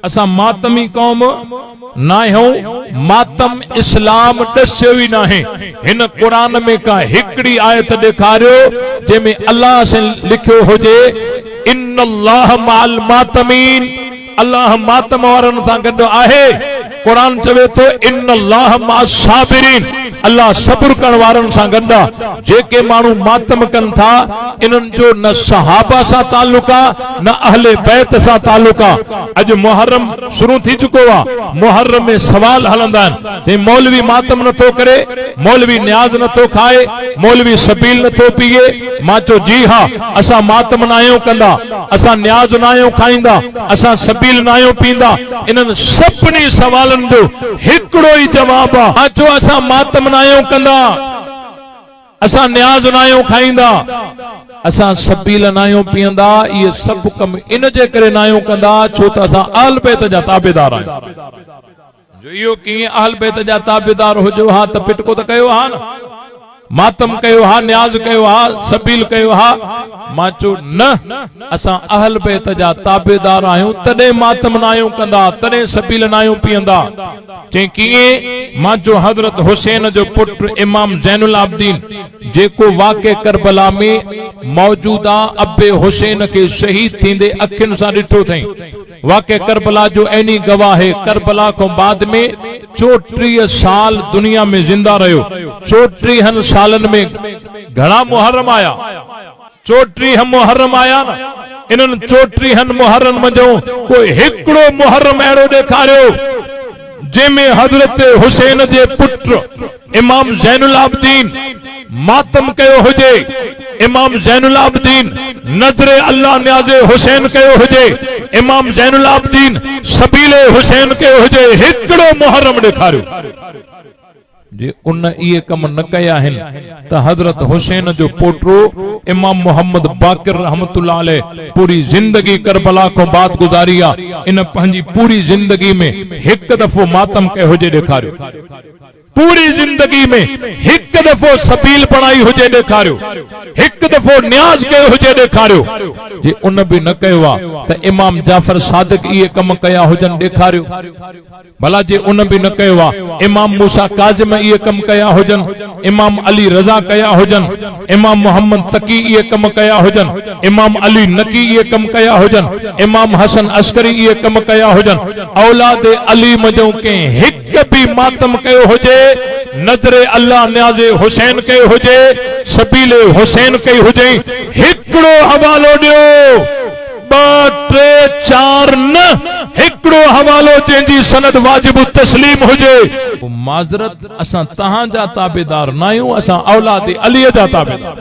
असा मातमी कौम ना हो, मातम इस्लाम दस्यो ही ना है। इन कुरान में का हिकड़ी आयत दिखारियो जेमें अल्लाह से लिखियो हुजे इन्नल्लाह माल मातमीन, अल्लाह मातम वारन सां गॾु आहे। कुरान चवे तो इन्नल्लाह मास साबिरीन, अल्लाह सब्र करण वारन सां गॾु आहे। जेके माण्हू मातम कनि था इन्हनि जो न सहाबा सां ताल्लुक आहे न अहले बैत सां ताल्लुक आहे। अॼु मुहर्रम शुरू थी चुको आहे, मुहर्रम में सवाल हलंदा आहिनि, मौलवी मातम नथो करे, मौलवी न्याज नथो खाए, मौलवी सबील नथो पीए। मां चयो जी हा, असां मातम न आहियूं कंदा, असां न्याज न आहियूं खाईंदा, असां सबील न आहियूं पींदा। इन्हनि सभिनी सवालनि जो हिकिड़ो ई जवाब आहे। मां चयो असां मातम न आहियूं कंदा, असां न्याज न आहियूं खाईंदा, असां सबील न आहियूं पीअंदा। इहे सभु कम इन जे करे न आहियूं कंदा छो त असां अहल बैत जा ताबेदार आहियूं। इहो कीअं अहल बैत जा ताबेदार हुजो हा त पिटको त कयो हा न, मातम कयो हा, न्याज कयो हा, सबील कयो हा। मां चयो न, असां अहल बैत जा ताबेदार आहियूं, तॾहिं मातम न आहियूं कंदा, तॾहिं सबील न आहियूं पीअंदा। चई कीअं? मां चयो हज़रत हुसैन जो पुट इमाम ज़ैनुल आबिदीन जेको वाक़े करबला में मौजूद आहे, अब्बे हुसैन के शहीद थींदे अखियुनि सां ॾिठो अथई। वाक़े करबला जो ऐनी गवाह है। करबला को बाद में 34 साल दुनिया में जिंदा रहो। 34 सालन में घणा मुहर्रम आया, 34 मुहर्रम आया न। इन्हनि 34 मुहर्रम मजो कोई हिकिड़ो मुहर्रम अहिड़ो ॾेखारियो जंहिंमें हज़रत हुसैन जे पुत्र इमाम ज़ैनुल आबिदीन मातम कयो हुजे, इमाम ज़ैनुल आबिदीन नजरे अल्लाह न्याज़े हुसैन कयो हुजे, इमाम ज़ैनुल आबिदीन सबीले हुसैन कयो हुजे। हिकिड़ो मुहर्रम ॾेखारियो। जे उन इहे कम न कया आहिनि त हज़रत हुसैन जो पोटो इमाम मोहम्मद बाक़िर रहमतुल्लाह अलैह पूरी जिंदगी करबला को बाद गुजारी आहे। इन पंहिंजी पूरी जिंदगी में हिकु दफ़ो मातम कयो हुजे ॾेखारियो, पूरी जिंदगी में हिकु दफ़ो सबील बणाई हुजे ॾेखारियो, हिकु दफ़ो न्याज कयो हुजे ॾेखारियो। जे उन बि न कयो आहे त इमाम जाफर सादिक इहे कम कया हुजनि ॾेखारियो। भला जे उन बि न कयो आहे, इमाम मूसा काज़िम इहे कम कया हुजनि, इमाम अली रज़ा कया हुजनि, इमाम मोहम्मद तकी इहे कम कया हुजनि, इमाम अली नकी इहे कम कया हुजनि, इमाम हसन अस्करी इहे कम कया हुजनि। औलाद अली मजो के हिकु बि मातम कयो हुजे, नजरे अल्लाह न्याज़े हुसैन कयो हुजे, सबीले हुसैन कई हुजे। हिकिड़ो हवालो ॾियो, 2, 3, 4 न, हिकिड़ो हवालो जंहिंजी सनद वाजिब तस्लीम हुजे। माज़रत, असां तहां जा ताबेदार न आहियूं, असां औलाद अली जा ताबेदार।